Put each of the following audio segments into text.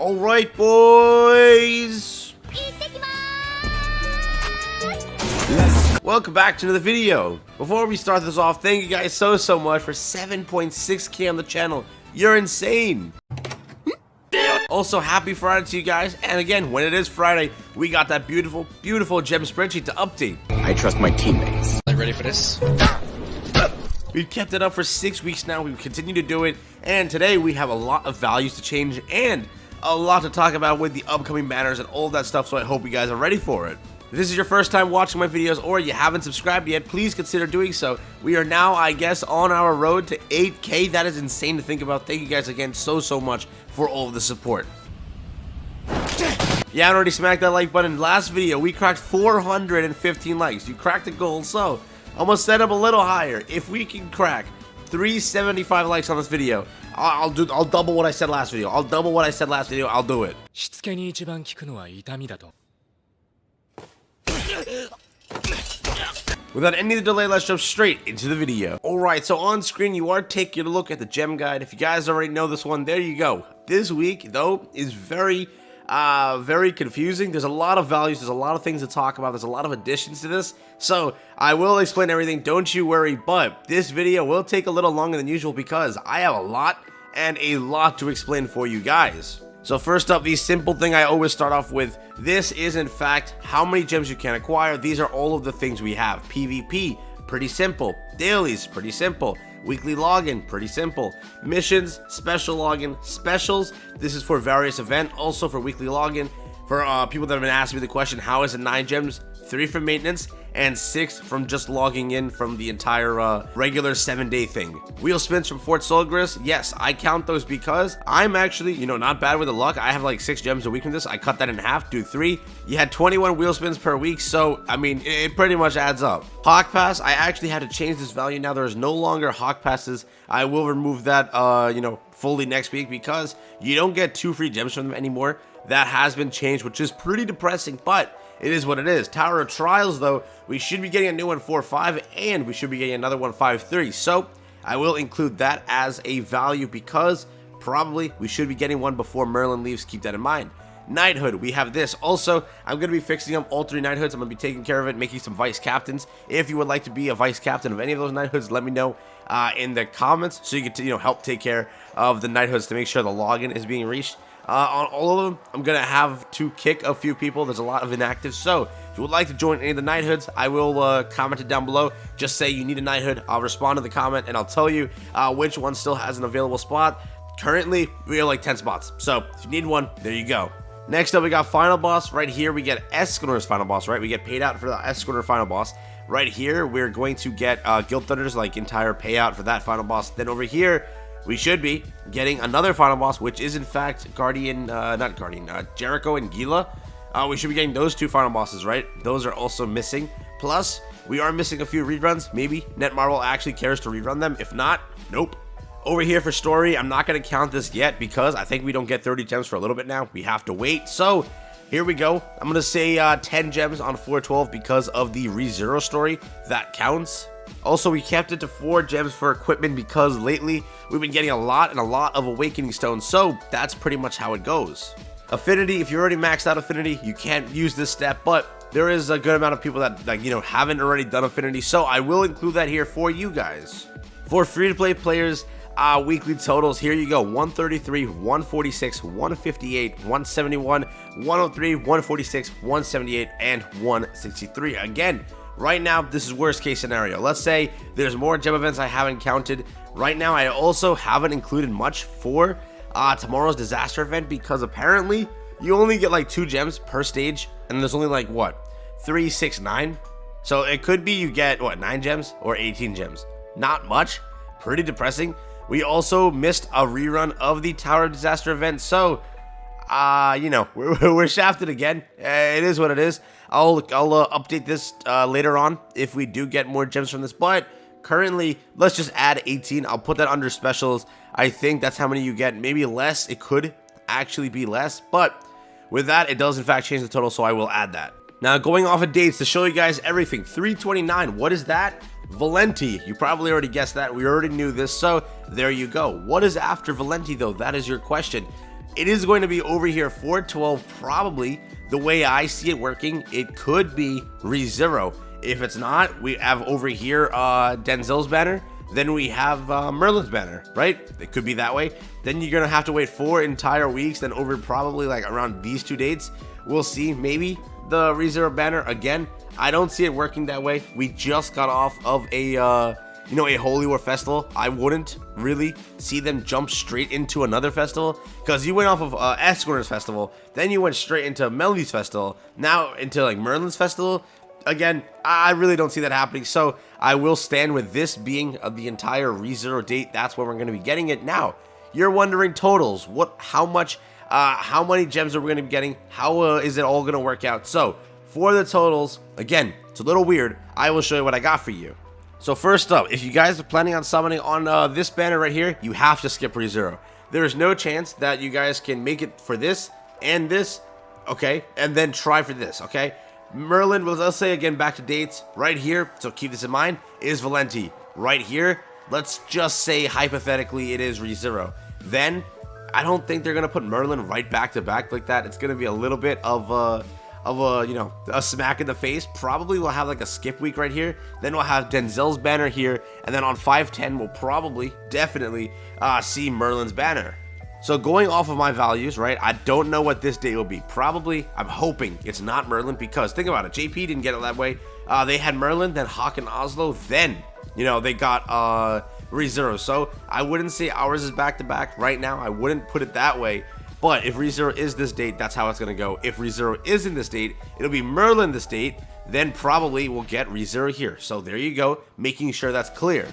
Alright, boys! Welcome back to another video. Before we start this off, thank you guys so much for 7.6k on the channel. You're insane! Also, happy Friday to you guys, and again, when it is Friday, we got that beautiful gem spreadsheet to update. I trust my teammates. Are you ready for this? We've kept it up for 6 weeks now, we continue to do it, and today we have a lot of values to change and a lot to talk about with the upcoming banners and all that stuff, so I hope you guys are ready for it. If this is your first time watching my videos or you haven't subscribed yet, please consider doing so. We are now, I guess, on our road to 8k. That is insane to think about. Thank you guys again so much for all of the support. Yeah, I already smacked that like button. Last video, we cracked 415 likes. You cracked the goal, so I'm gonna set up a little higher. If we can crack 375 likes on this video, I'll double what I said last video. I'll double what I said last video. I'll do it. Without any delay, let's jump straight into the video. Alright, so on screen you are taking a look at the gem guide. If you guys already know this one, there you go. This week, though, is very confusing. There's a lot of values, there's a lot of things to talk about, there's a lot of additions to this, so I will explain everything, don't you worry, but this video will take a little longer than usual because I have a lot to explain for you guys. So first up, the simple thing I always start off with, this is in fact how many gems you can acquire. These are all of the things we have. PvP, pretty simple. Dailies, pretty simple. Weekly login, pretty simple. Missions, special login, specials. This is for various events, also for weekly login. For people that have been asking me the question, how is it 9 gems? 3 from maintenance and 6 from just logging in from the entire regular 7-day thing. Wheel spins from Fort Solgris, yes, I count those because I'm actually, not bad with the luck. I have like 6 gems a week from this. I cut that in half, do 3. You had 21 wheel spins per week, so I mean, it pretty much adds up. Hawk Pass, I actually had to change this value now. There is no longer Hawk Passes. I will remove that, fully next week because you don't get 2 free gems from them anymore. That has been changed, which is pretty depressing, but it is what it is. Tower of Trials, though, we should be getting a new one 4.5, and we should be getting another one 5.3. So I will include that as a value because probably we should be getting one before Merlin leaves. Keep that in mind. Knighthood, we have this. Also, I'm going to be fixing up all 3 knighthoods. I'm going to be taking care of it, making some vice captains. If you would like to be a vice captain of any of those knighthoods, let me know in the comments so you can help take care of the knighthoods to make sure the login is being reached. On all of them, I'm going to have to kick a few people. There's a lot of inactives, so if you would like to join any of the knighthoods, I will comment it down below. Just say you need a knighthood. I'll respond to the comment, and I'll tell you which one still has an available spot. Currently, we have like 10 spots, so if you need one, there you go. Next up, we got Final Boss. Right here, we get Escorner's Final Boss, right? We get paid out for the Escorner Final Boss. Right here, we're going to get Guild Thunder's like entire payout for that Final Boss. Then over here, we should be getting another Final Boss, which is in fact Jericho and Gila. We should be getting those 2 Final Bosses, right? Those are also missing. Plus, we are missing a few reruns. Maybe Netmarble actually cares to rerun them. If not, nope. Over here for story, I'm not going to count this yet because I think we don't get 30 gems for a little bit now. We have to wait. So here we go. I'm going to say 10 gems on 412 because of the ReZero story. That counts. Also, we kept it to 4 gems for equipment because lately we've been getting a lot of awakening stones, so that's pretty much how it goes. Affinity, if you're already maxed out affinity, you can't use this step, but there is a good amount of people that haven't already done affinity, so I will include that here for you guys. For free-to-play players, weekly totals, here you go: 133, 146, 158, 171, 103, 146, 178, and 163. Again, right now, this is worst case scenario. Let's say there's more gem events I haven't counted. Right now, I also haven't included much for tomorrow's disaster event because apparently you only get like 2 gems per stage, and there's only like, what, 3, 6, 9? So it could be you get, what, 9 gems or 18 gems. Not much. Pretty depressing. We also missed a rerun of the Tower of Disaster event, so we're shafted again. It is what it is. I'll update this later on if we do get more gems from this, but currently let's just add 18. I'll put that under specials. I think that's how many you get. Maybe less. It could actually be less, but with that, it does in fact change the total, so I will add that. Now, going off of dates to show you guys everything. 329, what is that? Valenti. You probably already guessed that. We already knew this, so there you go. What is after Valenti, though? That is your question. it is going to be over here 412. Probably the way I see it working, it could be ReZero. If it's not, we have over here Denzel's banner. Then we have Merlin's banner, right? It could be that way. Then you're gonna have to wait 4 entire weeks. Then over probably like around these 2 dates, we'll see maybe the ReZero banner again. I don't see it working that way. We just got off of a a Holy War festival. I wouldn't really see them jump straight into another festival, because you went off of Escorner's festival, then you went straight into Melody's festival, now into like Merlin's festival. Again, I really don't see that happening, so I will stand with this being the entire ReZero date. That's where we're going to be getting it. Now, you're wondering totals. How many gems are we going to be getting? How is it all going to work out? So, for the totals, again, it's a little weird. I will show you what I got for you. So first up, if you guys are planning on summoning on this banner right here, you have to skip ReZero. There is no chance that you guys can make it for this, okay, and then try for this, okay? Merlin, let's say again, back to dates, right here, so keep this in mind, is Valenti. Right here, let's just say hypothetically it is ReZero. Then, I don't think they're going to put Merlin right back to back like that. It's going to be a little bit of a smack in the face. Probably we'll have like a skip week right here. Then we'll have Denzel's banner here. And then on 510, we'll probably, definitely see Merlin's banner. So going off of my values, right, I don't know what this date will be. Probably, I'm hoping it's not Merlin, because think about it. JP didn't get it that way. They had Merlin, then Hawk and Oslo, then, they got ReZero. So I wouldn't say ours is back-to-back right now. I wouldn't put it that way. But if ReZero is this date, that's how it's going to go. If ReZero isn't this date, it'll be Merlin this date. Then probably we'll get ReZero here. So there you go, making sure that's clear.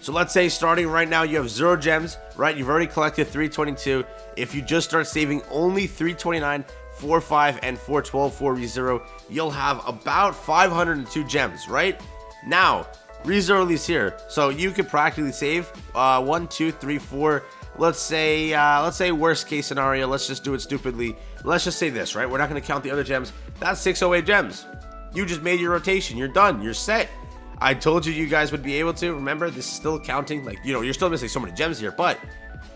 So let's say starting right now, you have 0 gems, right? You've already collected 322. If you just start saving only 329, 45, and 412 for ReZero, you'll have about 502 gems, right? Now, ReZero is here. So you could practically save 1, 2, 3, 4. Let's say worst case scenario, let's just do it stupidly. Let's just say this, right? We're not going to count the other gems. That's 608 gems. You just made your rotation. You're done. You're set. I told you you guys would be able to. Remember, this is still counting. Like, you're still missing so many gems here, but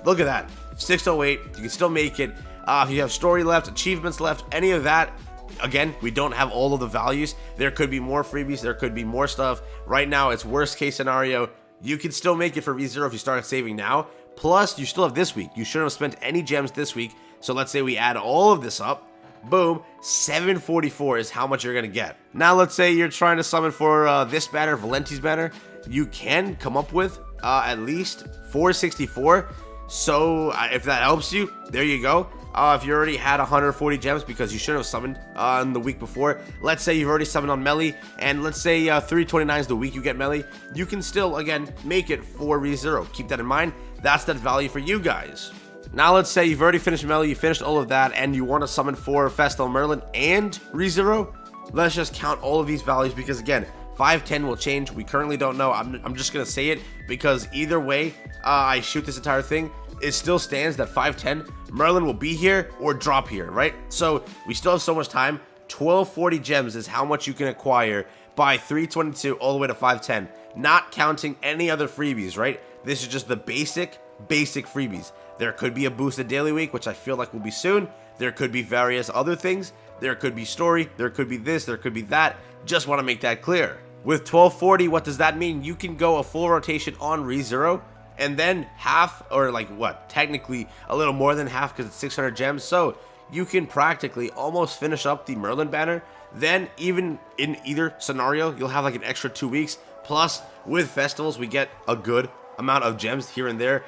look at that. 608. You can still make it. If you have story left, achievements left, any of that, again, we don't have all of the values. There could be more freebies. There could be more stuff. Right now, it's worst case scenario. You can still make it for ReZero if you start saving now. Plus, you still have this week. You shouldn't have spent any gems this week. So let's say we add all of this up. Boom, 744 is how much you're going to get. Now, let's say you're trying to summon for this banner, Valenti's banner. You can come up with at least 464. So if that helps you, there you go. If you already had 140 gems because you should have summoned in the week before, let's say you've already summoned on Melee, and let's say 329 is the week you get Melee, you can still, again, make it for ReZero. Keep that in mind. That's that value for you guys. Now let's say you've already finished Melee, you finished all of that, and you want to summon for Festival Merlin and ReZero. Let's just count all of these values because, again, 510 will change. We currently don't know. I'm just going to say it because either way I shoot this entire thing, it still stands that 510 Merlin will be here or drop here, right? So we still have so much time. 1240 gems is how much you can acquire by 322 all the way to 510, not counting any other freebies, right? This is just the basic freebies. There could be a boosted daily week, which I feel like will be soon. There could be various other things. There could be story. There could be this. There could be that. Just want to make that clear. With 1240, what does that mean? You can go a full rotation on ReZero, and then half, or like what? Technically a little more than half because it's 600 gems. So you can practically almost finish up the Merlin banner. Then even in either scenario, you'll have like an extra 2 weeks. Plus, with festivals, we get a good amount of gems here and there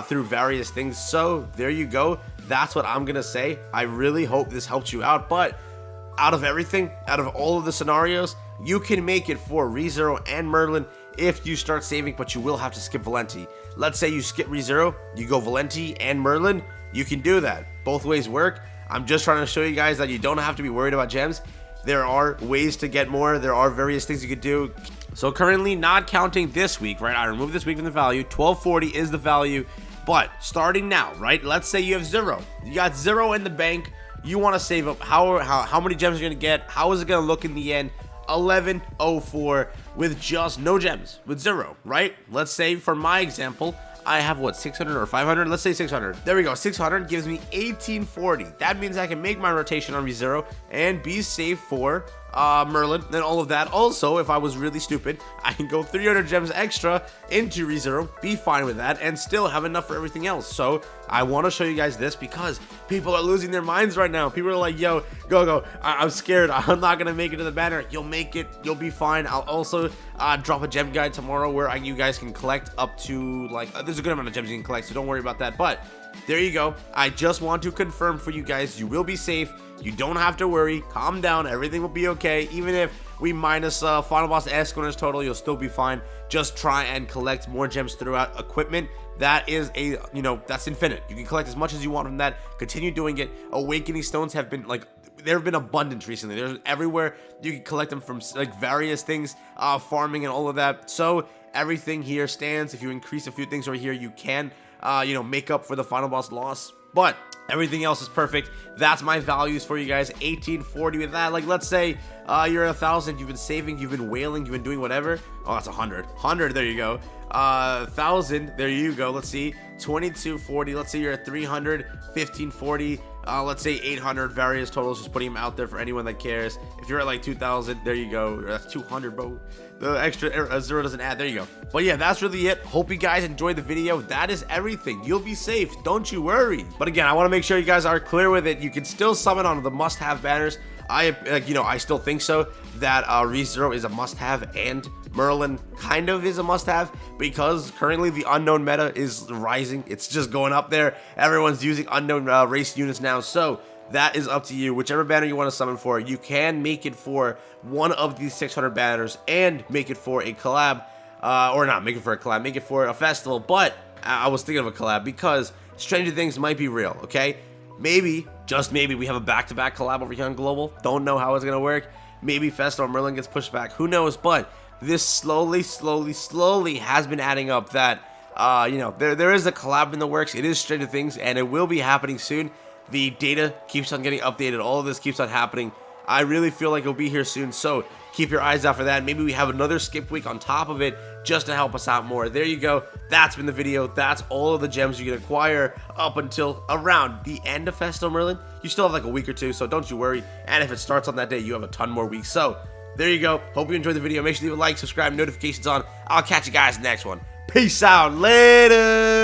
through various things. So there you go. That's what I'm gonna say. I really hope this helps you out. But out of everything, out of all of the scenarios, you can make it for ReZero and Merlin if you start saving, but you will have to skip Valenti. Let's say you skip ReZero, you go Valenti and Merlin. You can do that. Both ways work. I'm just trying to show you guys that you don't have to be worried about gems. There are ways to get more. There are various things you could do. So currently, not counting this week, right? I removed this week from the value. 1240 is the value. But starting now, right? Let's say you have 0. You got 0 in the bank. You want to save up. How many gems you're going to get? How is it going to look in the end? 1104 with just no gems, with 0, right? Let's say for my example, I have what, 600 or 500? Let's say 600. There we go. 600 gives me 1840. That means I can make my rotation on ReZero and be safe for Merlin and all of that. Also, if I was really stupid, I can go 300 gems extra into ReZero, be fine with that, and still have enough for everything else. So I want to show you guys this because people are losing their minds right now. People are like, yo, go. I'm scared. I'm not going to make it to the banner. You'll make it. You'll be fine. I'll also drop a gem guide tomorrow where you guys can collect up to, like, there's a good amount of gems you can collect, so don't worry about that. But there you go. I just want to confirm for you guys, you will be safe. You don't have to worry. Calm down. Everything will be okay. Even if we minus Final Boss Escorters total, you'll still be fine. Just try and collect more gems throughout equipment. That is a, that's infinite. You can collect as much as you want from that. Continue doing it. Awakening Stones have been, like, there have been abundance recently. There's everywhere. You can collect them from, like, various things, farming and all of that. So everything here stands. If you increase a few things over here, you can, make up for the Final Boss loss. But everything else is perfect. That's my values for you guys. 1840 with that. Like, let's say you're 1,000. You've been saving. You've been whaling. You've been doing whatever. Oh, that's 100. 100. There you go. 1,000. There you go. Let's see. 2240. Let's say you're at 300. 1540. Let's say 800. Various totals. Just putting them out there for anyone that cares. If you're at like 2,000, there you go. That's 200, bro. The extra zero doesn't add. There you go. But yeah, that's really it. Hope you guys enjoyed the video. That is everything. You'll be safe. Don't you worry. But again, I want to make sure you guys are clear with it. You can still summon on the must-have banners. I still think so, that ReZero is a must-have and Merlin kind of is a must-have because currently the unknown meta is rising. It's just going up there. Everyone's using unknown race units now, so that is up to you. Whichever banner you want to summon for, you can make it for one of these 600 banners and make it for a collab, or not make it for a collab, make it for a festival. But I was thinking of a collab because Stranger Things might be real, okay? Maybe, just maybe, we have a back-to-back collab over here on Global. Don't know how it's going to work. Maybe Festival Merlin gets pushed back. Who knows? But this slowly has been adding up that, there is a collab in the works. It is Stranger Things, and it will be happening soon. The data keeps on getting updated. All of this keeps on happening. I really feel like it'll be here soon, so keep your eyes out for that. Maybe we have another skip week on top of it just to help us out more. There you go. That's been the video. That's all of the gems you can acquire up until around the end of Festival Merlin. You still have like a week or two, so don't you worry. And if it starts on that day, you have a ton more weeks. So there you go. Hope you enjoyed the video. Make sure to leave a like, subscribe, notifications on. I'll catch you guys next one. Peace out. Later.